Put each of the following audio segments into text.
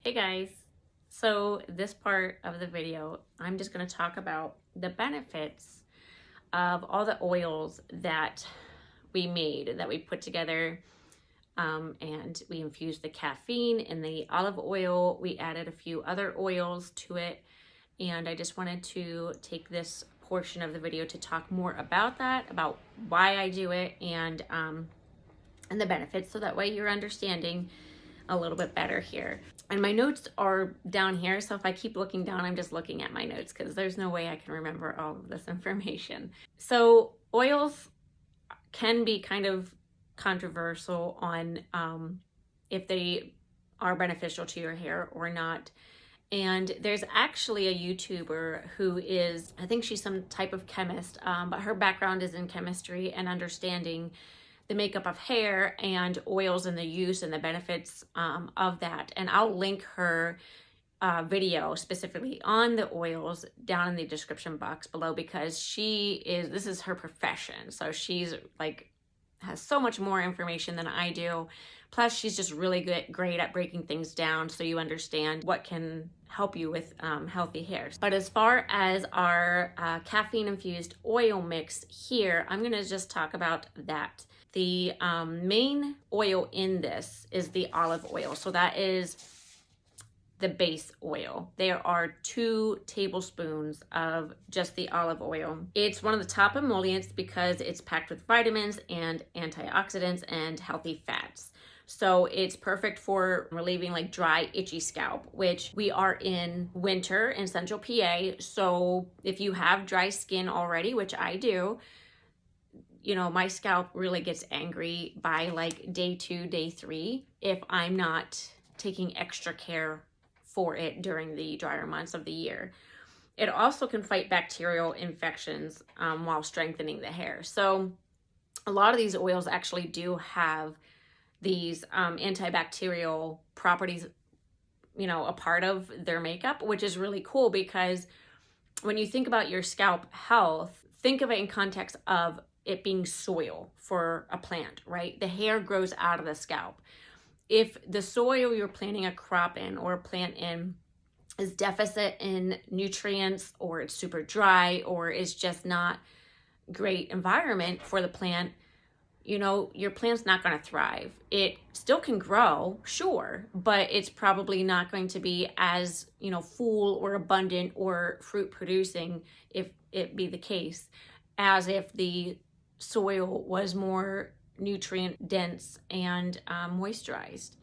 Hey guys, so this part of the video, I'm just going to talk about the benefits of all the oils that we made, that we put together, and we infused the caffeine in the olive oil. We added a few other oils to it, and I just wanted to take this portion of the video to talk more about that, about why I do it, and the benefits, so that way you're understanding a little bit better here. And my notes are down here, so if I keep looking down, I'm just looking at my notes because there's no way I can remember all of this information. So oils can be kind of controversial on if they are beneficial to your hair or not. And there's actually a YouTuber who is, I think she's some type of chemist, but her background is in chemistry and understanding the makeup of hair and oils and the use and the benefits of that. And I'll link her video specifically on the oils down in the description box below, because this is her profession. So she's like, has so much more information than I do. Plus, she's just really great at breaking things down so you understand what can help you with healthy hair. But as far as our caffeine-infused oil mix here, I'm gonna just talk about that. The main oil in this is the olive oil. So that is the base oil. There are 2 tablespoons of just the olive oil. It's one of the top emollients because it's packed with vitamins and antioxidants and healthy fats. So it's perfect for relieving like dry, itchy scalp, which we are in winter in Central PA. So if you have dry skin already, which I do, you know, my scalp really gets angry by like day 2, day 3, if I'm not taking extra care for it during the drier months of the year. It also can fight bacterial infections while strengthening the hair. So a lot of these oils actually do have these antibacterial properties, you know, a part of their makeup, which is really cool, because when you think about your scalp health, think of it in context of it being soil for a plant, right? The hair grows out of the scalp. If the soil you're planting a crop in or a plant in is deficit in nutrients, or it's super dry, or is just not great environment for the plant, you know, your plant's not going to thrive. It still can grow, sure, but it's probably not going to be as, you know, full or abundant or fruit producing, if it be the case, as if the soil was more nutrient dense and moisturized.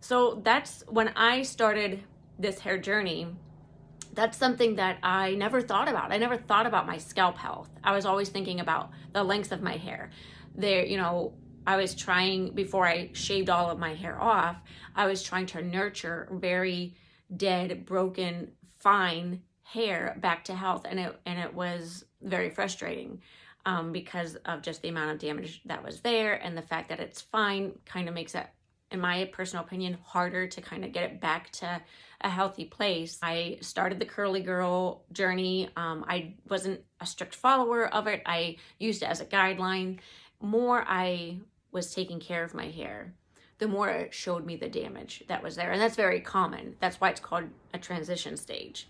So that's when I started this hair journey. That's something that I never thought about. I never thought about my scalp health. I was always thinking about the length of my hair. There, you know, I was trying, before I shaved all of my hair off, I was trying to nurture very dead, broken, fine hair back to health, and it was very frustrating. Because of just the amount of damage that was there, and the fact that it's fine kind of makes it, in my personal opinion, harder to kind of get it back to a healthy place. I started the curly girl journey. I wasn't a strict follower of it. I used it as a guideline. More I was taking care of my hair, the more it showed me the damage that was there. And that's very common. That's why it's called a transition stage.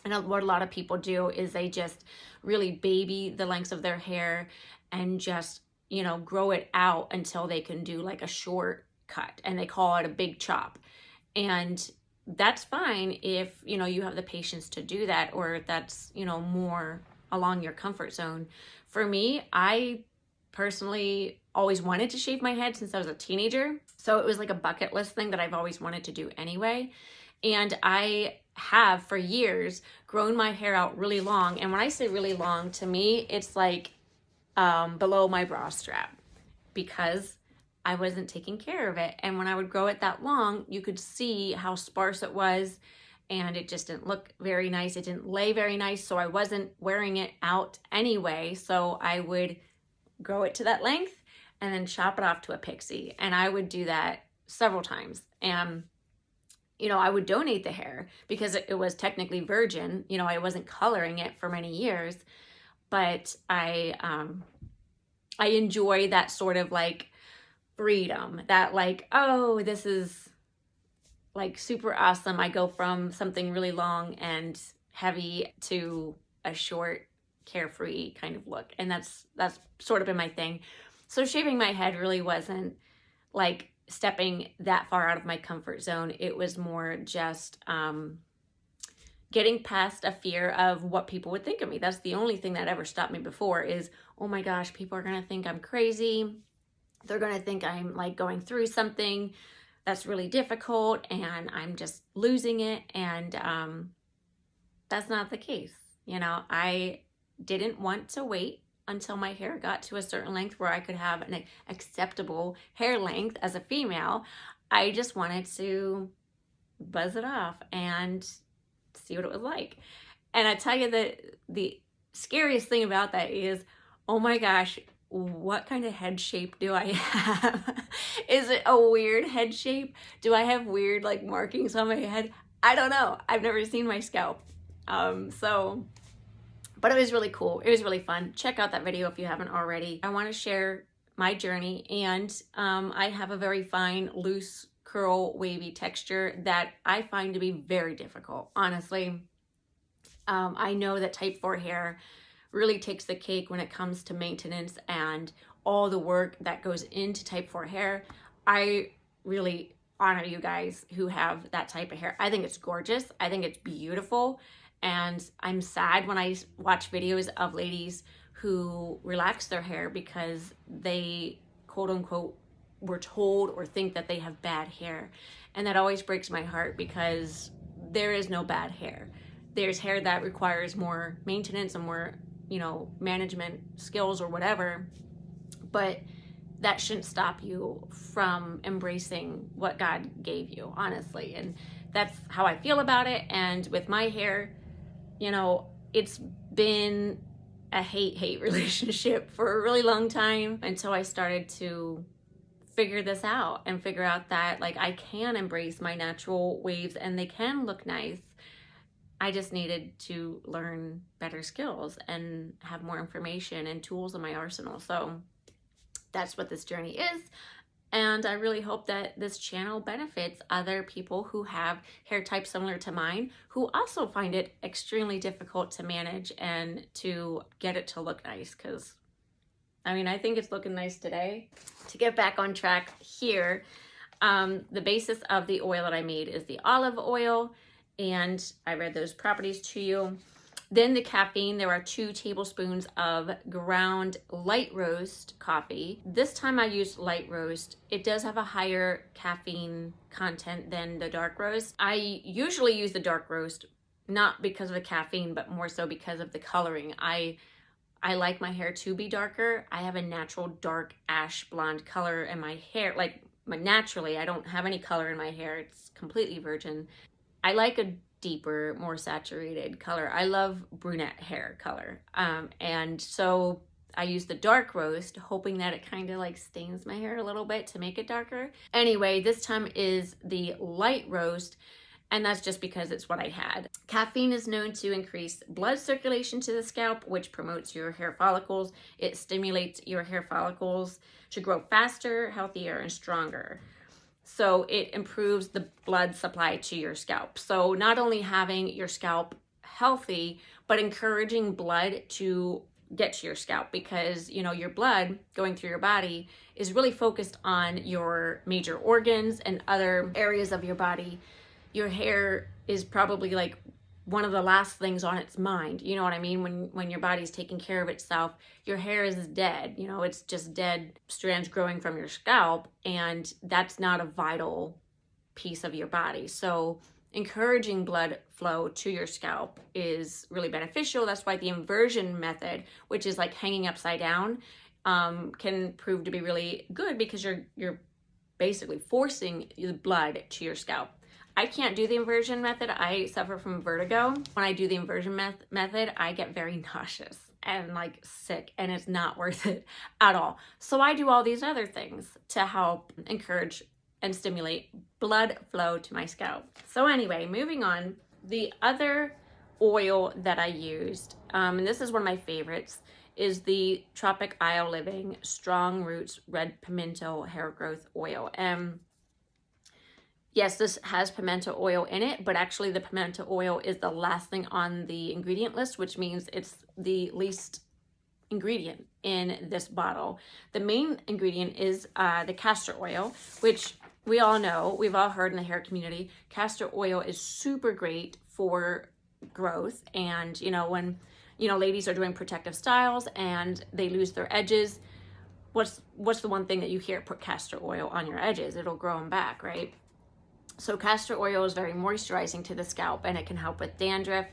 And what a lot of people do is they just really baby the lengths of their hair and just, you know, grow it out until they can do like a short cut, and they call it a big chop. And that's fine if, you know, you have the patience to do that, or that's, you know, more along your comfort zone. For me, I personally always wanted to shave my head since I was a teenager. So it was like a bucket list thing that I've always wanted to do anyway. And I have for years grown my hair out really long. And when I say really long, to me, it's like below my bra strap, because I wasn't taking care of it. And when I would grow it that long, you could see how sparse it was, and it just didn't look very nice. It didn't lay very nice. So I wasn't wearing it out anyway. So I would grow it to that length and then chop it off to a pixie. And I would do that several times. And you know, I would donate the hair because it was technically virgin. You know, I wasn't coloring it for many years, but I enjoy that sort of like freedom, that like, oh, this is like super awesome. I go from something really long and heavy to a short, carefree kind of look. And that's sort of been my thing. So shaving my head really wasn't like stepping that far out of my comfort zone. It was more just getting past a fear of what people would think of me. That's the only thing that ever stopped me before is, oh my gosh, people are going to think I'm crazy. They're going to think I'm like going through something that's really difficult and I'm just losing it. And that's not the case. You know, I didn't want to wait until my hair got to a certain length where I could have an acceptable hair length as a female. I just wanted to buzz it off and see what it was like. And I tell you that the scariest thing about that is, oh my gosh, what kind of head shape do I have? Is it a weird head shape? Do I have weird like markings on my head? I don't know. I've never seen my scalp. But it was really cool. It was really fun. Check out that video if you haven't already. I want to share my journey, and I have a very fine, loose, curl, wavy texture that I find to be very difficult, honestly. I know that type 4 hair really takes the cake when it comes to maintenance and all the work that goes into type 4 hair. I really honor you guys who have that type of hair. I think it's gorgeous. I think it's beautiful. And I'm sad when I watch videos of ladies who relax their hair because they, quote unquote, were told or think that they have bad hair. And that always breaks my heart because there is no bad hair. There's hair that requires more maintenance and more, you know, management skills or whatever. But that shouldn't stop you from embracing what God gave you, honestly. And that's how I feel about it. And with my hair, you know, it's been a hate-hate relationship for a really long time until I started to figure this out and figure out that like I can embrace my natural waves and they can look nice. I just needed to learn better skills and have more information and tools in my arsenal. So that's what this journey is. And I really hope that this channel benefits other people who have hair types similar to mine, who also find it extremely difficult to manage and to get it to look nice. Because, I mean, I think it's looking nice today. To get back on track here, the basis of the oil that I made is the olive oil. And I read those properties to you. Then the caffeine, there are 2 tablespoons of ground light roast coffee. This time I used light roast. It does have a higher caffeine content than the dark roast. I usually use the dark roast, not because of the caffeine, but more so because of the coloring. I like my hair to be darker. I have a natural dark ash blonde color in my hair. Like naturally, I don't have any color in my hair. It's completely virgin. I like a deeper, more saturated color. I love brunette hair color. And so I use the dark roast, hoping that it kind of like stains my hair a little bit to make it darker. Anyway, this time is the light roast, and that's just because it's what I had. Caffeine is known to increase blood circulation to the scalp, which promotes your hair follicles. It stimulates your hair follicles to grow faster, healthier, and stronger. So it improves the blood supply to your scalp. So not only having your scalp healthy, but encouraging blood to get to your scalp, because, you know, your blood going through your body is really focused on your major organs and other areas of your body. Your hair is probably like one of the last things on its mind. You know what I mean? When your body's taking care of itself, your hair is dead. You know, it's just dead strands growing from your scalp, and that's not a vital piece of your body. So encouraging blood flow to your scalp is really beneficial. That's why the inversion method, which is like hanging upside down, can prove to be really good, because you're basically forcing the blood to your scalp. I can't do the inversion method. I suffer from vertigo. When I do the inversion method, I get very nauseous and like sick, and it's not worth it at all. So I do all these other things to help encourage and stimulate blood flow to my scalp. So anyway, moving on, the other oil that I used, and this is one of my favorites, is the Tropic Isle Living Strong Roots Red Pimento Hair Growth Oil. And Yes, this has pimento oil in it, but actually the pimento oil is the last thing on the ingredient list, which means it's the least ingredient in this bottle. The main ingredient is the castor oil, which we all know, we've all heard in the hair community, castor oil is super great for growth. And, you know, when, you know, ladies are doing protective styles and they lose their edges, what's the one thing that you hear? Put castor oil on your edges. It'll grow them back, right? So castor oil is very moisturizing to the scalp, and it can help with dandruff.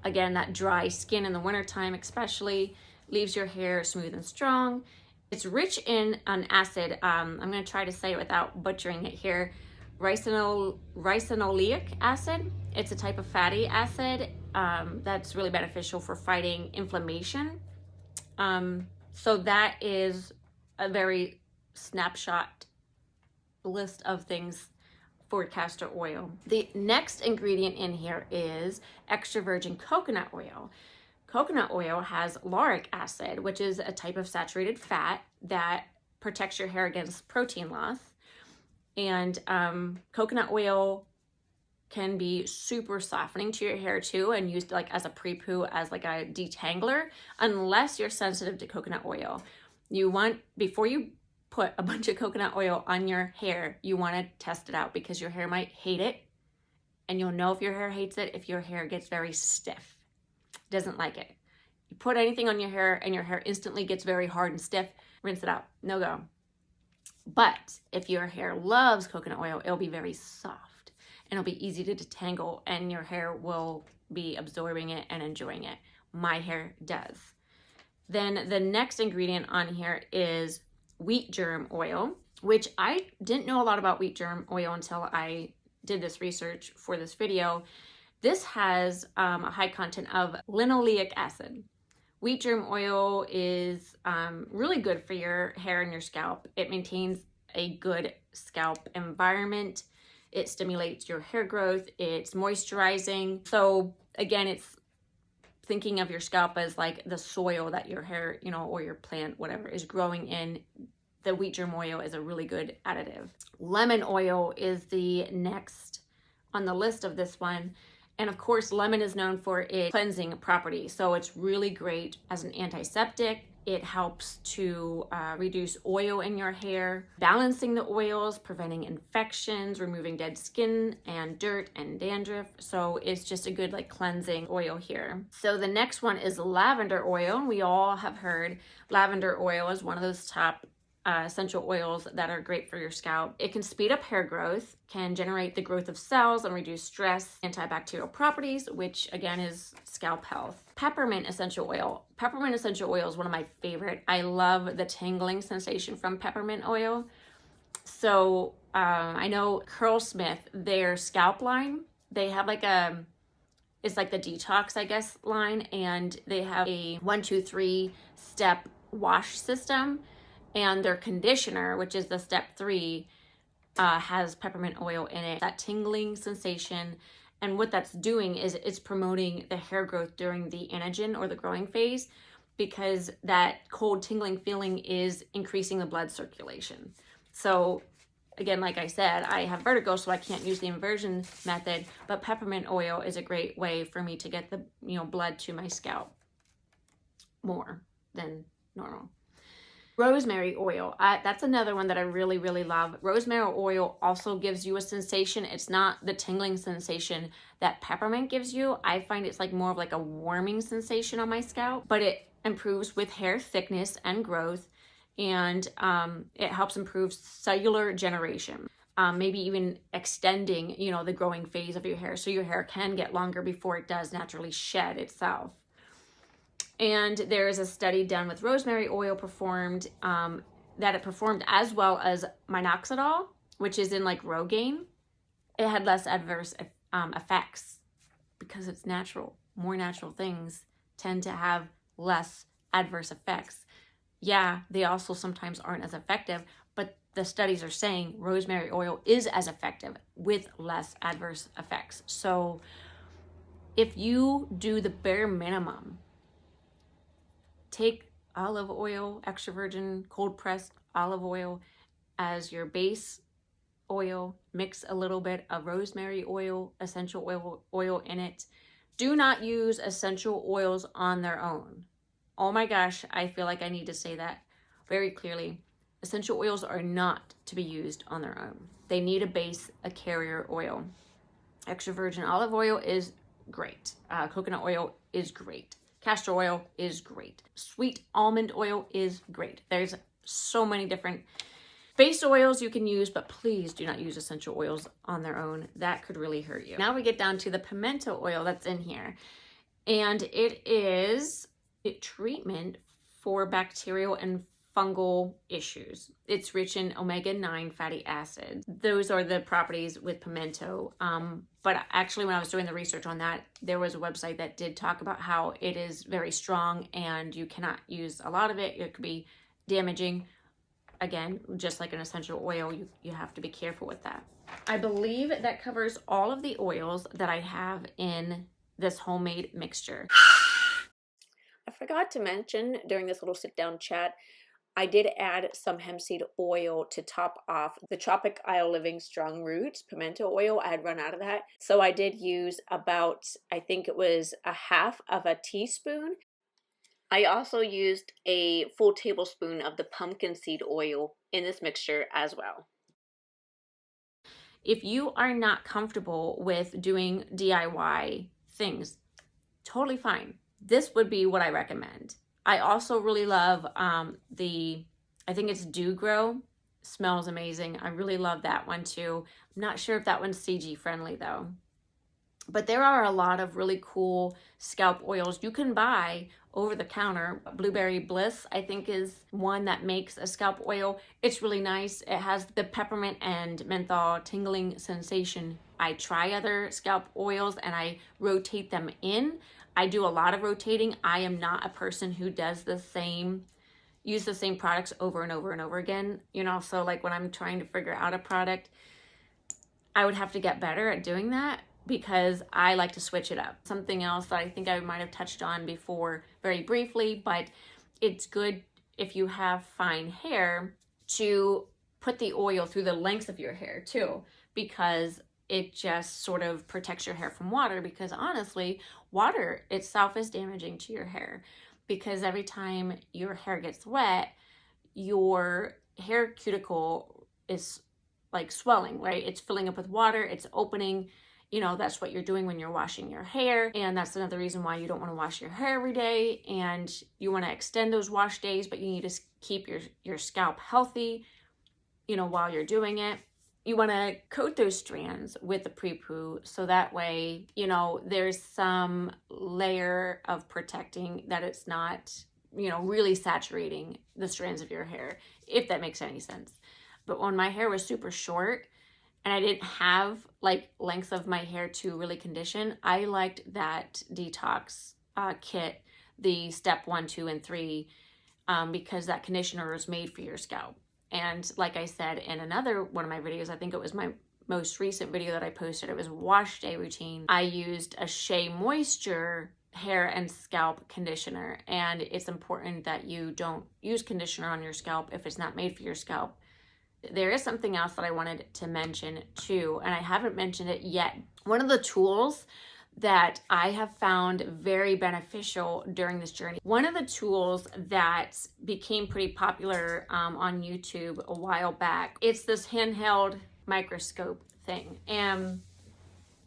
Again, that dry skin in the wintertime especially, leaves your hair smooth and strong. It's rich in an acid, I'm going to try to say it without butchering it here, ricinoleic acid. It's a type of fatty acid that's really beneficial for fighting inflammation. So that is a very snapshot list of things for castor oil. The next ingredient in here is extra virgin coconut oil. Coconut oil has lauric acid, which is a type of saturated fat that protects your hair against protein loss. And coconut oil can be super softening to your hair too, and used like as a pre-poo, as like a detangler, unless you're sensitive to coconut oil. You want, before you put a bunch of coconut oil on your hair, you want to test it out, because your hair might hate it, and you'll know if your hair hates it if your hair gets very stiff, doesn't like it. You put anything on your hair and your hair instantly gets very hard and stiff, rinse it out, no go. But if your hair loves coconut oil, it'll be very soft and it'll be easy to detangle, and your hair will be absorbing it and enjoying it. My hair does. Then the next ingredient on here is wheat germ oil, which I didn't know a lot about wheat germ oil until I did this research for this video. This has a high content of linoleic acid. Wheat germ oil is really good for your hair and your scalp. It maintains a good scalp environment. It stimulates your hair growth. It's moisturizing. So again, it's thinking of your scalp as like the soil that your hair, you know, or your plant, whatever, is growing in. The wheat germ oil is a really good additive. Lemon oil is the next on the list of this one. And of course, lemon is known for its cleansing property. So it's really great as an antiseptic. It helps to reduce oil in your hair, balancing the oils, preventing infections, removing dead skin and dirt and dandruff. So it's just a good like cleansing oil here. So the next one is lavender oil. We all have heard lavender oil is one of those top essential oils that are great for your scalp. It can speed up hair growth, can generate the growth of cells and reduce stress, antibacterial properties, which again is scalp health. Peppermint essential oil. Peppermint essential oil is one of my favorite. I love the tingling sensation from peppermint oil. So I know Curlsmith, their scalp line, they have like it's like the detox, I guess, line, and they have a 1, 2, 3 step wash system. And their conditioner, which is the step 3, has peppermint oil in it. That tingling sensation. And what that's doing is it's promoting the hair growth during the anagen or the growing phase, because that cold tingling feeling is increasing the blood circulation. So again, like I said, I have vertigo, so I can't use the inversion method, but peppermint oil is a great way for me to get the, you know, blood to my scalp more than normal. Rosemary oil, that's another one that I really, really love. Rosemary oil also gives you a sensation. It's not the tingling sensation that peppermint gives you. I find it's like more of like a warming sensation on my scalp, but it improves with hair thickness and growth, and it helps improve cellular generation. Maybe even extending, you know, the growing phase of your hair, so your hair can get longer before it does naturally shed itself. And there is a study done with rosemary oil performed, that it performed as well as minoxidil, which is in like Rogaine. It had less adverse effects because it's natural. More natural things tend to have less adverse effects. Yeah, they also sometimes aren't as effective, but the studies are saying rosemary oil is as effective with less adverse effects. So if you do the bare minimum, take olive oil, extra virgin, cold pressed olive oil as your base oil, mix a little bit of rosemary oil, essential oil in it. Do not use essential oils on their own. Oh my gosh, I feel like I need to say that very clearly. Essential oils are not to be used on their own. They need a base, a carrier oil. Extra virgin olive oil is great. Coconut oil is great. Castor oil is great. Sweet almond oil is great. There's so many different base oils you can use, but please do not use essential oils on their own. That could really hurt you. Now we get down to the pimento oil that's in here. And it is a treatment for bacterial and fungal issues. It's rich in omega-9 fatty acids. Those are the properties with pimento. But actually, when I was doing the research on that, there was a website that did talk about how it is very strong and you cannot use a lot of it. It could be damaging. Again, just like an essential oil, you have to be careful with that. I believe that covers all of the oils that I have in this homemade mixture. I forgot to mention during this little sit-down chat, I did add some hemp seed oil to top off the Tropic Isle Living Strong Roots pimento oil. I had run out of that. So I did use about, I think it was a half of a teaspoon. I also used a full tablespoon of the pumpkin seed oil in this mixture as well. If you are not comfortable with doing DIY things, totally fine. This would be what I recommend. I also really love I think it's Dew Grow. Smells amazing. I really love that one too. I'm not sure if that one's CG friendly though. But there are a lot of really cool scalp oils you can buy over the counter. Blueberry Bliss, I think, is one that makes a scalp oil. It's really nice. It has the peppermint and menthol tingling sensation. I try other scalp oils and I rotate them in. I do a lot of rotating. I am not a person who does use the same products over and over and over again. You know, so like when I'm trying to figure out a product, I would have to get better at doing that because I like to switch it up. Something else that I think I might have touched on before very briefly, but it's good if you have fine hair to put the oil through the lengths of your hair too, because it just sort of protects your hair from water, because honestly, water itself is damaging to your hair, because every time your hair gets wet, your hair cuticle is like swelling, right? It's filling up with water, it's opening. You know, that's what you're doing when you're washing your hair. And that's another reason why you don't want to wash your hair every day. And you want to extend those wash days, but you need to keep your scalp healthy, you know, while you're doing it. You want to coat those strands with the pre-poo so that way, you know, there's some layer of protecting that it's not, you know, really saturating the strands of your hair, if that makes any sense. But when my hair was super short and I didn't have like length of my hair to really condition, I liked that detox kit, the step 1, 2, and 3, because that conditioner is made for your scalp. And like I said in another one of my videos, I think it was my most recent video that I posted, it was wash day routine. I used a Shea Moisture hair and scalp conditioner. And it's important that you don't use conditioner on your scalp if it's not made for your scalp. There is something else that I wanted to mention too, and I haven't mentioned it yet. One of the tools that I have found very beneficial during this journey, one of the tools that became pretty popular on YouTube a while back, it's this handheld microscope thing. And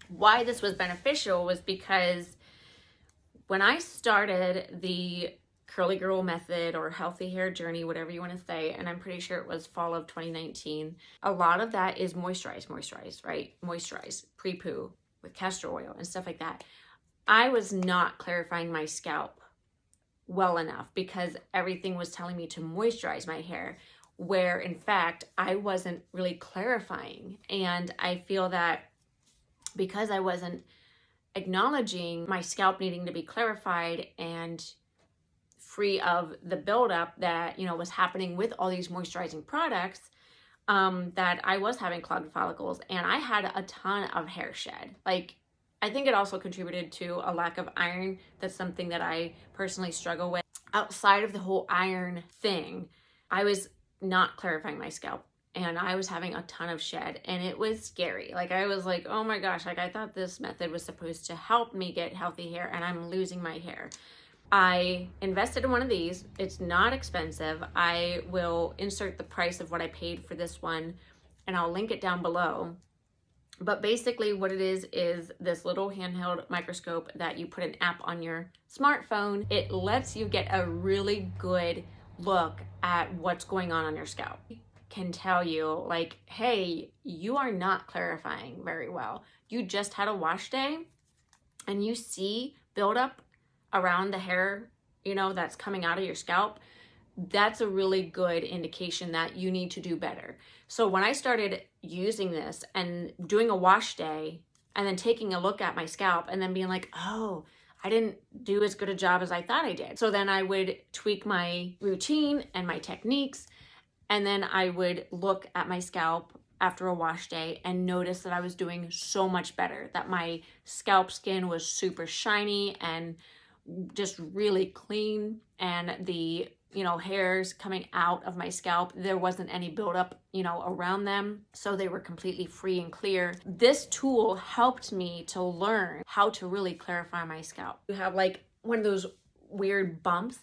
why this was beneficial was because when I started the curly girl method or healthy hair journey, whatever you want to say, and I'm pretty sure it was fall of 2019, a lot of that is moisturize, right? Moisturize, pre-poo with castor oil and stuff like that. I was not clarifying my scalp well enough because everything was telling me to moisturize my hair, where in fact I wasn't really clarifying. And I feel that because I wasn't acknowledging my scalp needing to be clarified and free of the buildup that, you know, was happening with all these moisturizing products, that I was having clogged follicles and I had a ton of hair shed. Like, I think it also contributed to a lack of iron. That's something that I personally struggle with. Outside of the whole iron thing, I was not clarifying my scalp and I was having a ton of shed, and it was scary. Like, I was like, oh my gosh, like I thought this method was supposed to help me get healthy hair, and I'm losing my hair. I invested in one of these. It's not expensive. I will insert the price of what I paid for this one, and I'll link it down below. But basically what it is this little handheld microscope that you put an app on your smartphone. It lets you get a really good look at what's going on your scalp. It can tell you like, hey, you are not clarifying very well. You just had a wash day and you see buildup around the hair, you know, that's coming out of your scalp. That's a really good indication that you need to do better. So when I started using this and doing a wash day and then taking a look at my scalp and then being like, oh, I didn't do as good a job as I thought I did. So then I would tweak my routine and my techniques, and then I would look at my scalp after a wash day and notice that I was doing so much better, that my scalp skin was super shiny and just really clean, and the hairs coming out of my scalp, there wasn't any buildup, around them. So they were completely free and clear. This tool helped me to learn how to really clarify my scalp. You have like one of those weird bumps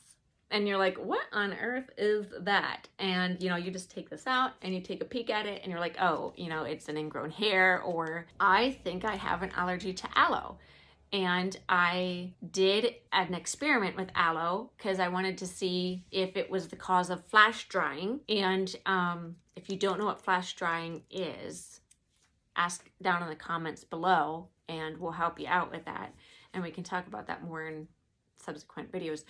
and you're like, what on earth is that? And, you just take this out and you take a peek at it and you're like, oh, it's an ingrown hair, or I think I have an allergy to aloe. And I did an experiment with aloe because I wanted to see if it was the cause of flash drying. And if you don't know what flash drying is, ask down in the comments below and we'll help you out with that. And we can talk about that more in subsequent videos.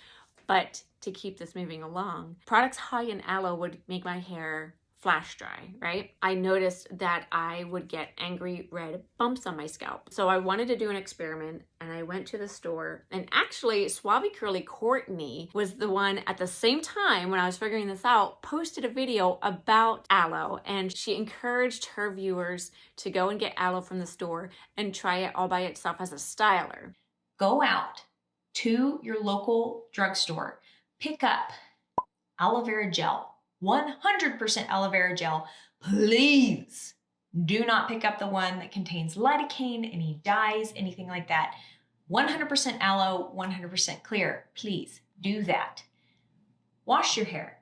But to keep this moving along, products high in aloe would make my hair flash dry, right? I noticed that I would get angry red bumps on my scalp. So I wanted to do an experiment and I went to the store, and actually Suave Curly Courtney was the one at the same time when I was figuring this out, posted a video about aloe, and she encouraged her viewers to go and get aloe from the store and try it all by itself as a styler. Go out to your local drugstore, pick up aloe vera gel, 100% aloe vera gel. Please do not pick up the one that contains lidocaine, any dyes, anything like that. 100% aloe, 100% clear. Please do that. Wash your hair,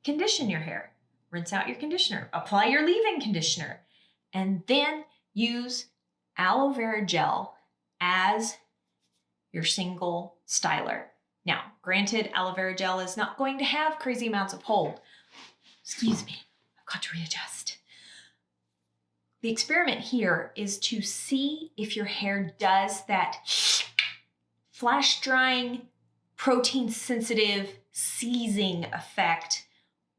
condition your hair, rinse out your conditioner, apply your leave-in conditioner, and then use aloe vera gel as your single styler. Now, granted, aloe vera gel is not going to have crazy amounts of hold. Excuse me, I've got to readjust. The experiment here is to see if your hair does that flash drying, protein sensitive, seizing effect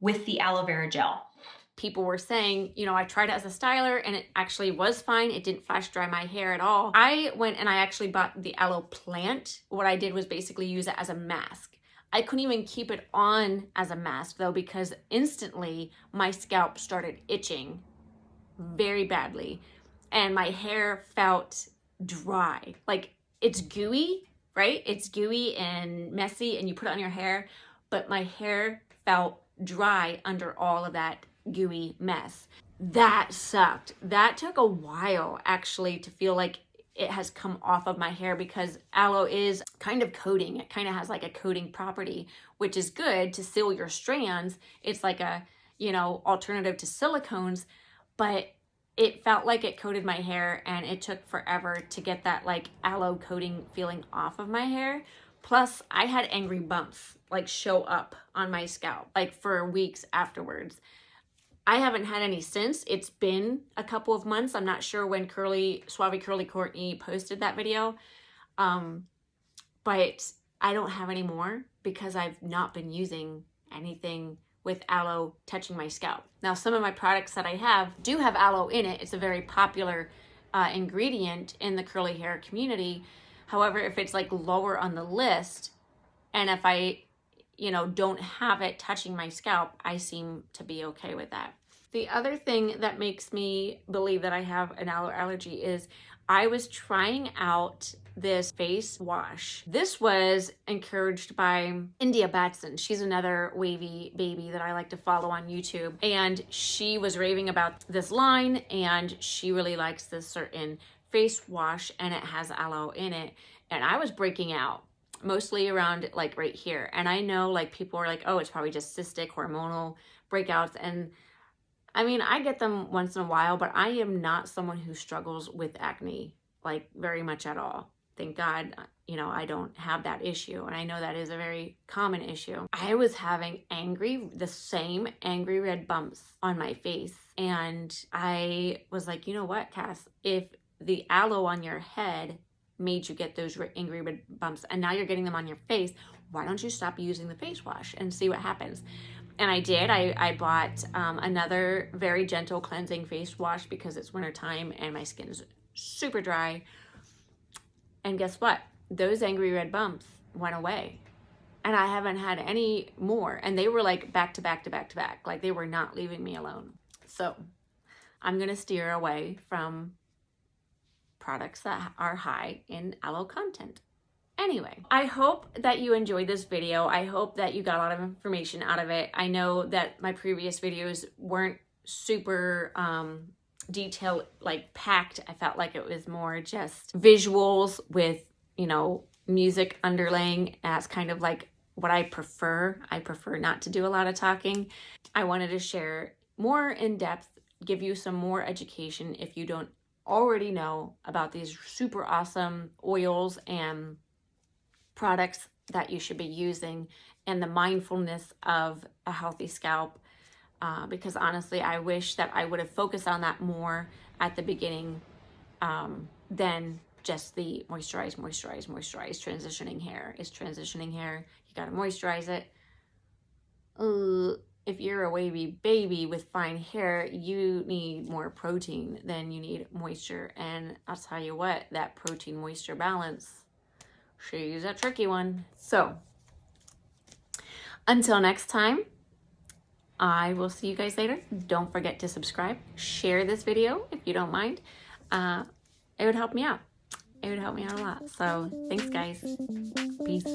with the aloe vera gel. People were saying, I tried it as a styler and it actually was fine. It didn't flash dry my hair at all. I went and I actually bought the aloe plant. What I did was basically use it as a mask. I couldn't even keep it on as a mask though, because instantly my scalp started itching very badly and my hair felt dry. Like, it's gooey, right? It's gooey and messy and you put it on your hair, but my hair felt dry under all of that gooey mess. That sucked. That took a while actually to feel like it has come off of my hair, because aloe is kind of coating. It kind of has like a coating property, which is good to seal your strands. It's like a, alternative to silicones, but it felt like it coated my hair and it took forever to get that like aloe coating feeling off of my hair. Plus I had angry bumps like show up on my scalp like for weeks afterwards. I haven't had any since. It's been a couple of months. I'm not sure when Suave Curly Courtney posted that video. But I don't have any more because I've not been using anything with aloe touching my scalp. Now, some of my products that I have do have aloe in it. It's a very popular ingredient in the curly hair community. However, if it's like lower on the list, and if I don't have it touching my scalp, I seem to be okay with that. The other thing that makes me believe that I have an aloe allergy is I was trying out this face wash. This was encouraged by India Batson. She's another wavy baby that I like to follow on YouTube. And she was raving about this line, and she really likes this certain face wash, and it has aloe in it. And I was breaking out mostly around like right here. And I know like people are like, oh, it's probably just cystic hormonal breakouts. And I mean, I get them once in a while, but I am not someone who struggles with acne, like very much at all. Thank God, you know, I don't have that issue. And I know that is a very common issue. I was having the same angry red bumps on my face. And I was like, you know what, Cass, if the aloe on your head made you get those angry red bumps and now you're getting them on your face, why don't you stop using the face wash and see what happens? And I did. I bought another very gentle cleansing face wash because it's wintertime and my skin is super dry. And guess what? Those angry red bumps went away. And I haven't had any more. And they were like back to back to back to back. Like they were not leaving me alone. So I'm going to steer away from products that are high in aloe content. Anyway, I hope that you enjoyed this video. I hope that you got a lot of information out of it. I know that my previous videos weren't super detailed, like packed. I felt like it was more just visuals with, you know, music underlaying. That's kind of like what I prefer. I prefer not to do a lot of talking. I wanted to share more in depth, give you some more education if you don't already know about these super awesome oils and products that you should be using, and the mindfulness of a healthy scalp, because honestly I wish that I would have focused on that more at the beginning than just the moisturize. Transitioning hair is transitioning hair. You got to moisturize it. If you're a wavy baby with fine hair, you need more protein than you need moisture. And I'll tell you what, that protein moisture balance, she's a tricky one. So until next time, I will see you guys later. Don't forget to subscribe, share this video if you don't mind. It would help me out. It would help me out a lot. So thanks guys. Peace.